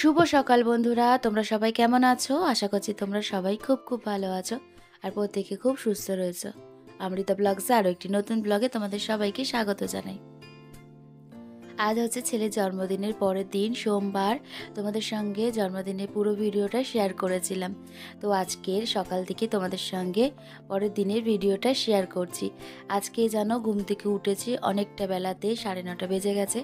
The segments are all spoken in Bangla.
শুভ সকাল বন্ধুরা, তোমরা সবাই কেমন আছো? আশা করছি তোমরা সবাই খুব খুব ভালো আছো আর প্রত্যেকে খুব সুস্থ রয়েছো। অমৃতা ব্লগসে আরও একটি নতুন ব্লগে তোমাদের সবাইকে স্বাগত জানাই। আজ হচ্ছে ছেলের জন্মদিনের পরের দিন, সোমবার। তোমাদের সঙ্গে জন্মদিনের পুরো ভিডিওটা শেয়ার করেছিলাম। তো আজকের সকাল থেকে তোমাদের সঙ্গে পরের দিনের ভিডিওটা শেয়ার করছি। আজকে জানো ঘুম থেকে উঠেছি অনেকটা বেলাতে, 9:30 বেজে গেছে।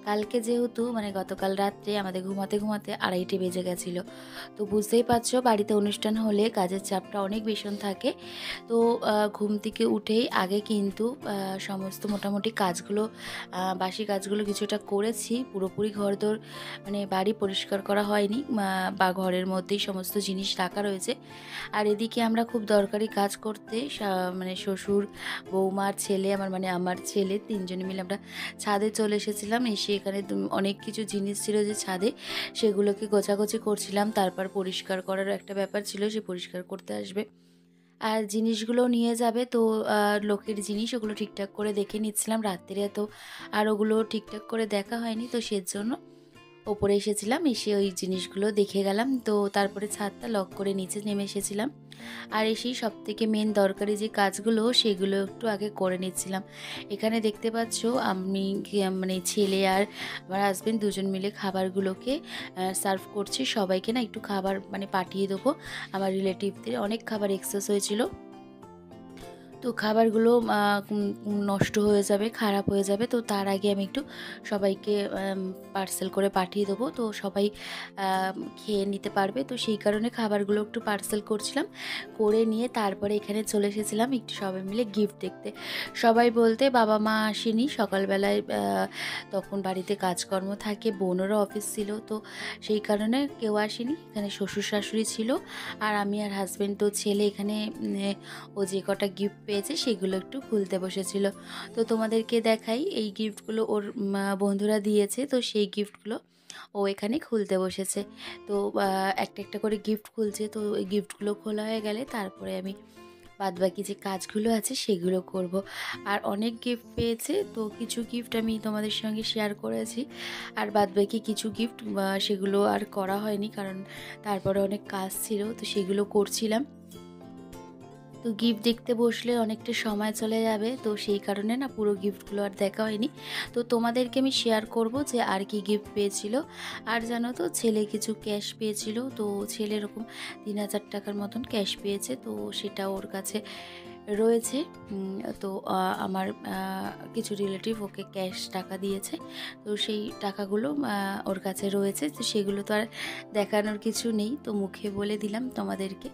কালকে যেহেতু গতকাল রাত্রে আমাদের ঘুমাতে ঘুমাতে 2:30 বেজে গেছিলো। তো বুঝতেই পারছো, বাড়িতে অনুষ্ঠান হলে কাজের চাপটা অনেক ভীষণ থাকে। তো ঘুম থেকে উঠেই আগে কিন্তু সমস্ত মোটামুটি কাজগুলো, বাসি কাজগুলো কিছুটা করেছি। পুরোপুরি ঘরদোর বাড়ি পরিষ্কার করা হয়নি, বা ঘরের মধ্যেই সমস্ত জিনিস রাখা রয়েছে। আর এদিকে আমরা খুব দরকারি কাজ করতে শ্বশুর, বৌমার ছেলে, আমার ছেলে, তিনজনে মিলে আমরা ছাদে চলে এসেছিলাম। এসে এখানে অনেক কিছু জিনিস ছিল যে ছাদে, সেগুলোকে গোছাগুছি করছিলাম। তারপর পরিষ্কার করার একটা ব্যাপার ছিল, সে পরিষ্কার করতে আসবে আর জিনিসগুলো নিয়ে যাবে। তো লোকের জিনিস ওগুলো ঠিকঠাক করে দেখে নিচ্ছিলাম রাত্রিরে, তো আর ওগুলো ঠিকঠাক করে দেখা হয়নি, তো সেজন্য ওপরে এসেছিলাম। এসে ওই জিনিসগুলো দেখে গেলাম। তো তারপরে ছাদটা লক করে নিচে নেমে এসেছিলাম। আর এসেই সবথেকে মেন দরকারি যে কাজগুলো, সেগুলো একটু আগে করে নিচ্ছিলাম। এখানে দেখতে পাচ্ছ আমি ছেলে আর আমার হাজব্যান্ড দুজন মিলে খাবারগুলোকে সার্ভ করছি। সবাইকে না একটু খাবার পাঠিয়ে দেবো। আমার রিলেটিভদের অনেক খাবার এক্সেস হয়েছিল, তো খাবারগুলো নষ্ট হয়ে যাবে, খারাপ হয়ে যাবে। তো তার আগে আমি একটু সবাইকে পার্সেল করে পাঠিয়ে দেবো, তো সবাই খেয়ে নিতে পারবে। তো সেই কারণে খাবারগুলো একটু পার্সেল করছিলাম, করে নিয়ে তারপরে এখানে চলে এসেছিলাম একটু সবাই মিলে গিফট দেখতে। সবাই বলতে বাবা মা আসেনি সকালবেলায়, তখন বাড়িতে কাজকর্ম থাকে, বোনেরও অফিস ছিল, তো সেই কারণে কেউ আসেনি। এখানে শ্বশুর শাশুড়ি ছিল আর আমি আর হাজব্যান্ড। তো ছেলে এখানে ও যে কটা গিফট পেয়েছে সেগুলো একটু খুলতে বসেছিল। তো তোমাদেরকে দেখাই, এই গিফটগুলো ওর বন্ধুরা দিয়েছে, তো সেই গিফটগুলো ও এখানে খুলতে বসেছে। তো একটা একটা করে গিফট খুলছে। তো ওই গিফটগুলো খোলা হয়ে গেলে তারপরে আমি বাদবাকি যে কাজগুলো আছে সেগুলো করব। আর অনেক গিফট পেয়েছে, তো কিছু গিফট আমি তোমাদের সঙ্গে শেয়ার করেছি, আর বাদবাকি কিছু গিফট সেগুলো আর করা হয়নি, কারণ তারপরে অনেক কাজ ছিল, তো সেগুলো করছিলাম। তো গিফট দেখতে বসলে অনেকটা সময় চলে যাবে, তো সেই কারণে না পুরো গিফটগুলো আর দেখা হয়নি। তো তোমাদেরকে আমি শেয়ার করব যে আর কি গিফট পেয়েছিল। আর জানো তো, ছেলে কিছু ক্যাশ পেয়েছিল, তো ছেলে এরকম 3,000 টাকার মতন ক্যাশ পেয়েছে, তো সেটা ওর কাছে রয়েছে। তো আমার কিছু রিলেটিভ ওকে ক্যাশ টাকা দিয়েছে, তো সেই টাকাগুলো ওর কাছে রয়েছে। তো সেগুলো তো আর দেখানোর কিছু নেই, তো মুখে বলে দিলাম তোমাদেরকে।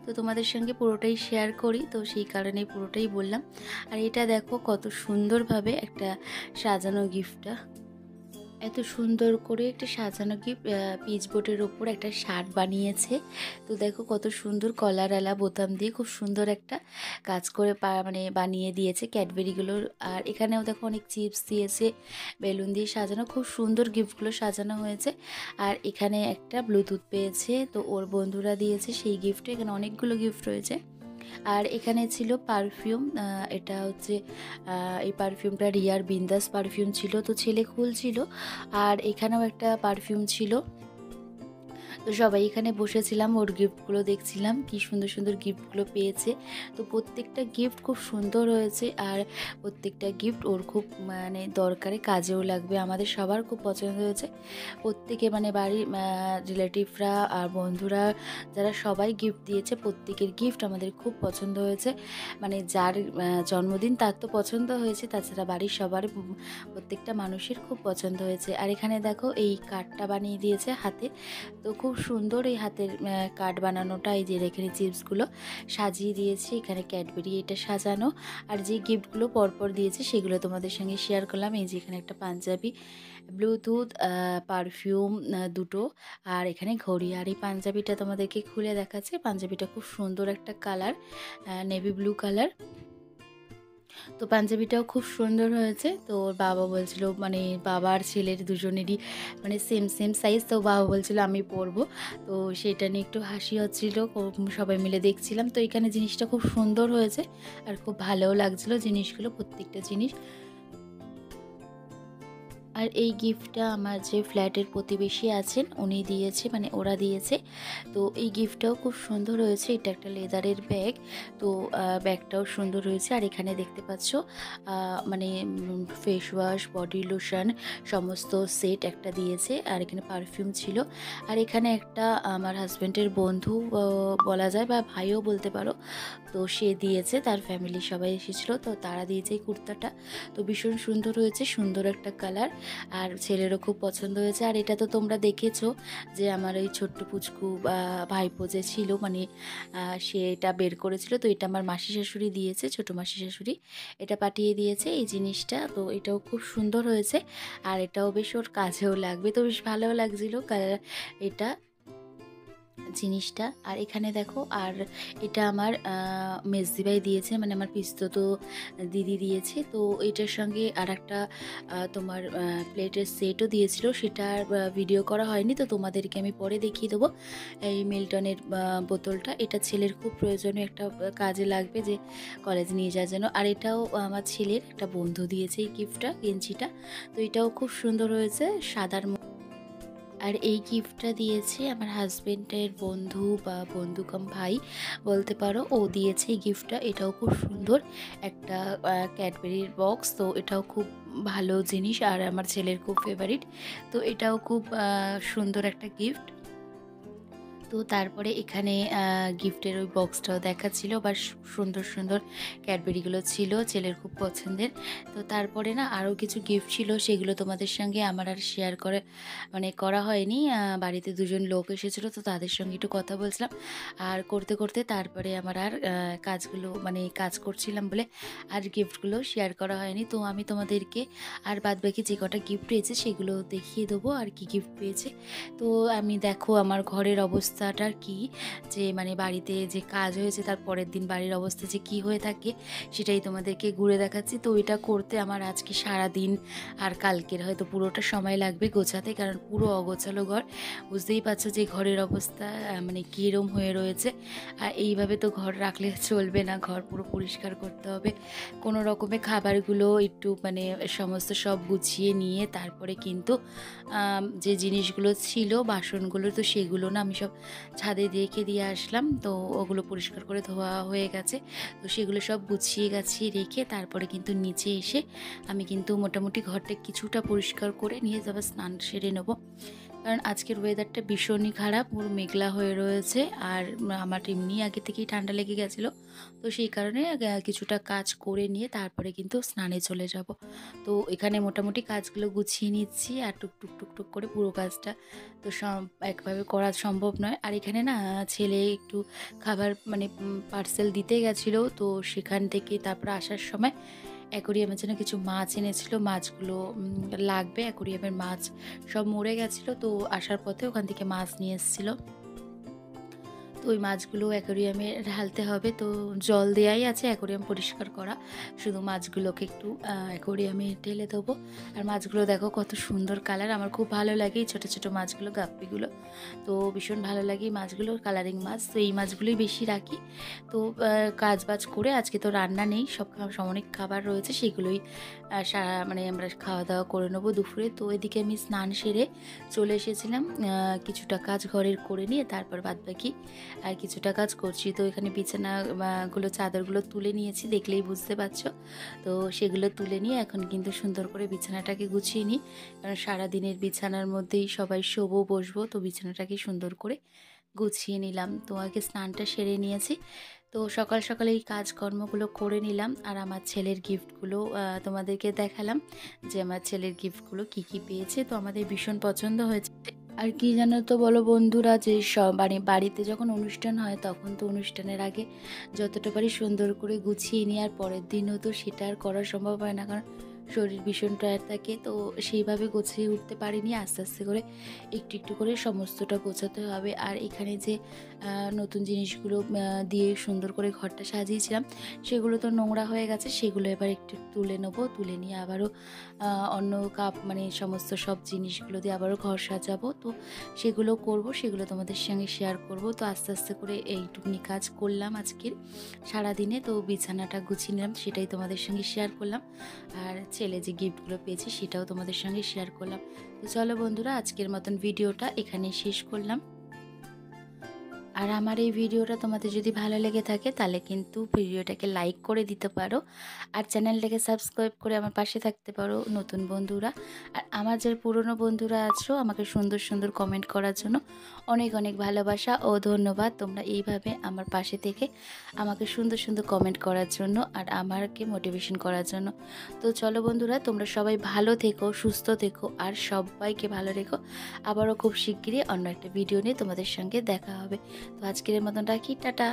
তো তোমাদের সঙ্গে পুরোটাই শেয়ার করি, তো সেই কারণেই পুরোটাই বললাম। আর এটা দেখো কত সুন্দরভাবে একটা সাজানো গিফটটা, এত সুন্দর করে একটা সাজানো গিফট। পিচ বোর্ডের ওপর একটা শার্ট বানিয়েছে। তো দেখো কত সুন্দর কলারওয়ালা বোতাম দিয়ে খুব সুন্দর একটা কাজ করে বানিয়ে দিয়েছে ক্যাডবেরিগুলোর। আর এখানেও দেখো অনেক চিপস দিয়েছে, বেলুন দিয়ে সাজানো, খুব সুন্দর গিফটগুলো সাজানো হয়েছে। আর এখানে একটা ব্লুটুথ পেয়েছে, তো ওর বন্ধুরা দিয়েছে সেই গিফটে। এখানে অনেকগুলো গিফট রয়েছে। আর এখানে ছিল পারফিউম, এটা হচ্ছে এই পারফিউমটা রিয়ার বিন্দাস পারফিউম ছিল, তো ছেলে খুলছিল। আর এখানেও একটা পারফিউম ছিল। তো সবাই এখানে বসেছিলাম, ওর গিফটগুলো দেখছিলাম, কি সুন্দর সুন্দর গিফটগুলো পেয়েছে। তো প্রত্যেকটা গিফট খুব সুন্দর হয়েছে, আর প্রত্যেকটা গিফট ওর খুব দরকারে কাজেও লাগবে। আমাদের সবার খুব পছন্দ হয়েছে। প্রত্যেকে বাড়ির রিলেটিভরা আর বন্ধুরা যারা সবাই গিফট দিয়েছে, প্রত্যেকের গিফট আমাদের খুব পছন্দ হয়েছে। যার জন্মদিন তার তো পছন্দ হয়েছে, তাছাড়া বাড়ির সবার প্রত্যেকটা মানুষের খুব পছন্দ হয়েছে। আর এখানে দেখো এই কার্ডটা বানিয়ে দিয়েছে হাতে, তো খুব সুন্দর এই হাতের কার্ড বানানোটা। এই যে এখানে চিপসগুলো সাজিয়ে দিয়েছে, এখানে ক্যাডবেরি এটা সাজানো। আর যে গিফটগুলো পরপর দিয়েছে সেগুলো তোমাদের সঙ্গে শেয়ার করলাম। এই যে এখানে একটা পাঞ্জাবি, ব্লুটুথ, পারফিউম দুটো, আর এখানে ঘড়ি। আর এই পাঞ্জাবিটা তোমাদেরকে খুলে দেখাচ্ছে। পাঞ্জাবিটা খুব সুন্দর একটা কালার, নেভি ব্লু কালার। তো পাঞ্জাবিটাও খুব সুন্দর হয়েছে। তো ওর বাবা বলছিল, বাবা আর ছেলের দুজনেরই সেম সেম সাইজ, তো বাবা বলছিল আমি পরবো। তো সেটা নিয়ে একটু হাসি হচ্ছিল, সবাই মিলে দেখছিলাম। তো এখানে জিনিসটা খুব সুন্দর হয়েছে আর খুব ভালোও লাগছিলো জিনিসগুলো, প্রত্যেকটা জিনিস। আর এই গিফটটা আমার যে ফ্ল্যাটের প্রতিবেশী আছেন উনি দিয়েছে, মানে ওরা দিয়েছে। তো এই গিফটটাও খুব সুন্দর হয়েছে। এটা একটা লেদারের ব্যাগ। তো ব্যাগটাও সুন্দর হয়েছে। আর এখানে দেখতে পাচ্ছ মানে ফেস ওয়াশ, বডি লোশন সমস্ত সেট একটা দিয়েছে। আর এখানে পারফিউম ছিল। আর এখানে একটা আমার হাজব্যান্ডের বন্ধু বলা যায় বা ভাইও বলতে পারো, তো সে দিয়েছে, তার ফ্যামিলি সবাই এসেছিলো, তো তারা দিয়েছে এই কুর্তাটা। তো ভীষণ সুন্দর হয়েছে, সুন্দর একটা কালার। আর ছেলেরও খুব পছন্দ হয়েছে। আর এটা তো তোমরা দেখেছো যে আমার ওই ছোট্ট পুচকু ভাইপো যে ছিল, মানে সে এটা বের করেছিল। তো এটা আমার মাসি শাশুড়ি দিয়েছে, ছোটো মাসি শাশুড়ি এটা পাঠিয়ে দিয়েছে এই জিনিসটা। তো এটাও খুব সুন্দর হয়েছে। আর এটাও বেশ ওর কাজেও লাগবে, তো বেশ ভালোও লাগছিলো কালার এটা জিনিসটা। আর এখানে দেখো, আর এটা আমার মেজদিভাই দিয়েছে, মানে আমার পিস্তত দিদি দিয়েছে। তো এটার সঙ্গে আর একটা তোমার প্লেটের সেটও দিয়েছিল, সেটার ভিডিও করা হয়নি, তো তোমাদেরকে আমি পরে দেখিয়ে দেবো। এই মিল্টনের বোতলটা, এটা ছেলের খুব প্রয়োজনীয় একটা কাজে লাগবে, যে কলেজ নিয়ে যাওয়ার জন্য। আর এটাও আমার ছেলের একটা বন্ধু দিয়েছে এই গিফটটা, গেঞ্জিটা। তো এটাও খুব সুন্দর হয়েছে, সাদার। আর এই গিফটটা দিয়েছে আমার হাজবেন্ডের বন্ধু বা বন্ধু কাম ভাই বলতে পারো, ও দিয়েছে এই গিফটটা। এটাও খুব সুন্দর একটা ক্যাডবেরির বক্স। তো এটাও খুব ভালো জিনিস, আর আমার ছেলের খুব ফেভারিট। তো এটাও খুব সুন্দর একটা গিফট। তো তারপরে এখানে গিফটের ওই বক্সটাও দেখাচ্ছিল, বা সুন্দর সুন্দর ক্যাডবেরিগুলো ছিল, ছেলের খুব পছন্দের। তো তারপরে না আরও কিছু গিফট ছিল, সেগুলো তোমাদের সঙ্গে আমার আর শেয়ার করে মানে করা হয়নি। বাড়িতে দুজন লোক এসেছিলো, তো তাদের সঙ্গে একটু কথা বলছিলাম। আর করতে করতে তারপরে আমার আর কাজগুলো, মানে কাজ করছিলাম বলে আর গিফটগুলো শেয়ার করা হয়নি। তো আমি তোমাদেরকে আর বাদবাকি যে কটা গিফট পেয়েছে সেগুলো দেখিয়ে দেবো, আর কি গিফট পেয়েছে। তো আমি দেখো আমার ঘরের অবস্থাটা কি, যে মানে বাড়িতে যে কাজ হয়েছে তার পরের দিন বাড়ির অবস্থা যে কি হয়ে থাকে সেটাই তোমাদেরকে ঘুরে দেখাচ্ছি। তো এটা করতে আমার আজকে সারা দিন আর কালকের হয়তো পুরোটা সময় লাগবে গোছাতে, কারণ পুরো অগোছালো ঘর। বুঝতেই পারছো যে ঘরের অবস্থা মানে কীরম হয়ে রয়েছে। আর এইভাবে তো ঘর রাখলে চলবে না, ঘর পুরো পরিষ্কার করতে হবে। কোনো রকমে খাবারগুলো একটু মানে সমস্ত সব গুছিয়ে নিয়ে তারপরে কিন্তু যে জিনিসগুলো ছিল বাসনগুলো, তো সেগুলো না আমি সব ছাদে রেখে দিয়ে আসলাম। তো ওগুলো পরিষ্কার করে ধোয়া হয়ে গেছে। তো সেগুলো সব গুছিয়ে গাছিয়ে রেখে তারপরে কিন্তু নিচে এসে আমি কিন্তু মোটামুটি ঘরটা কিছুটা পরিষ্কার করে নিয়ে যাবো, স্নান সেরে নেবো। কারণ আজকের ওয়েদারটা ভীষণই খারাপ, পুরো মেঘলা হয়ে রয়েছে। আর আমার এমনি আগে থেকেই ঠান্ডা লেগে গেছিলো, তো সেই কারণে কিছুটা কাজ করে নিয়ে তারপরে কিন্তু স্নানে চলে যাব। তো এখানে মোটামুটি কাজগুলো গুছিয়ে নিচ্ছি, আর টুকটুক টুকটুক করে পুরো কাজটা তো একভাবে করা সম্ভব নয়। আর এখানে না ছেলে একটু খাবার মানে পার্সেল দিতে গেছিলো, তো সেখান থেকে তারপর আসার সময় অ্যাকোরিয়ামের জন্য কিছু মাছ এনেছিল, মাছগুলো লাগবে, অ্যাকোরিয়ামের মাছ সব মরে গেছিলো। তো আসার পথে ওখান থেকে মাছ নিয়ে এসেছিলো, তো ওই মাছগুলো অ্যাকোরিয়ামে ঢালতে হবে। তো জল দেওয়াই আছে, অ্যাকোরিয়াম পরিষ্কার করা, শুধু মাছগুলোকে একটু অ্যাকোরিয়ামে ঢেলে দেবো। আর মাছগুলো দেখো কত সুন্দর কালার, আমার খুব ভালো লাগে এই ছোটো ছোটো মাছগুলো, গাপ্পিগুলো। তো ভীষণ ভালো লাগে এই মাছগুলো, কালারিং মাছ। তো এই মাছগুলোই বেশি রাখি। তো কাজ বাজ করে আজকে তো রান্না নেই, সব অনেক খাবার রয়েছে, সেগুলোই সারা মানে আমরা খাওয়া দাওয়া করে নেবো দুপুরে। তো এদিকে আমি স্নান সেরে চলে এসেছিলাম, কিছুটা কাজ ঘরের করে নিয়ে তারপর বাদবাকি আর কিছুটা কাজ করছি। তো এখানে বিছানাগুলো চাদরগুলো তুলে নিয়েছি, দেখলেই বুঝতে পারছো। তো সেগুলো তুলে নিয়ে এখন কিন্তু সুন্দর করে বিছানাটাকে গুছিয়ে নিই, কারণ সারাদিনের বিছানার মধ্যেই সবাই শোবো বসবো। তো বিছানাটাকে সুন্দর করে গুছিয়ে নিলাম। তো আগে স্নানটা সেরে নিয়েছি। তো সকাল সকাল এই কাজকর্মগুলো করে নিলাম। আর আমার ছেলের গিফটগুলো তোমাদেরকে দেখালাম, যে আমার ছেলের গিফটগুলো কি কি পেয়েছে। তো আমাদের ভীষণ পছন্দ হয়েছে। আর কি জানো তো বলো বন্ধুরা, যে সব মানে বাড়িতে যখন অনুষ্ঠান হয় তখন তো অনুষ্ঠানের আগে যতটা পারি সুন্দর করে গুছিয়ে নিই, আর পরের দিনও তো সেটা আর করা সম্ভব হয় না, কারণ শরীর ভীষণ টায়ার্ড থাকে। তো সেইভাবে গুছিয়ে উঠতে পারিনি, আস্তে আস্তে করে একটু একটু করে সমস্তটা গোছাতে হবে। আর এখানে যে নতুন জিনিসগুলো দিয়ে সুন্দর করে ঘরটা সাজিয়েছিলাম, সেগুলো তো নোংরা হয়ে গেছে, সেগুলো এবার একটু তুলে নেবো, তুলে নিয়ে আবারও অন্য কাপ মানে সমস্ত সব জিনিসগুলো দিয়ে আবারও ঘর সাজাবো। তো সেগুলো করব, সেগুলো তোমাদের সঙ্গে শেয়ার করব। তো আস্তে আস্তে করে এইটুকুনি কাজ করলাম আজকের সারাদিনে। তো বিছানাটা গুছিয়ে নিলাম, সেটাই তোমাদের সঙ্গে শেয়ার করলাম। আর সেলে যে গিফটগুলো পেয়েছি সেটাও তোমাদের সঙ্গে শেয়ার করলাম। তো চলো বন্ধুরা, আজকের মতন ভিডিওটা এখানেই শেষ করলাম। আর আমার এই ভিডিওটা তোমাদের যদি ভালো লেগে থাকে তাহলে কিন্তু ভিডিওটাকে লাইক করে দিতে পারো, আর চ্যানেলটাকে সাবস্ক্রাইব করে আমার পাশে থাকতে পারো নতুন বন্ধুরা। আর আমার যে পুরনো বন্ধুরা আছো আমাকে সুন্দর সুন্দর কমেন্ট করার জন্য অনেক অনেক ভালোবাসা ও ধন্যবাদ। তোমরা এইভাবে আমার পাশে থেকে আমাকে সুন্দর সুন্দর কমেন্ট করার জন্য আর আমাকে মোটিভেশন করার জন্য। তো চলো বন্ধুরা, তোমরা সবাই ভালো থেকো, সুস্থ থেকো আর সবাইকে ভালো রেখো। আবারও খুব শিগগিরই অন্য একটা ভিডিও নিয়ে তোমাদের সঙ্গে দেখা হবে। তো আজকের মতন রাখি, টাটা।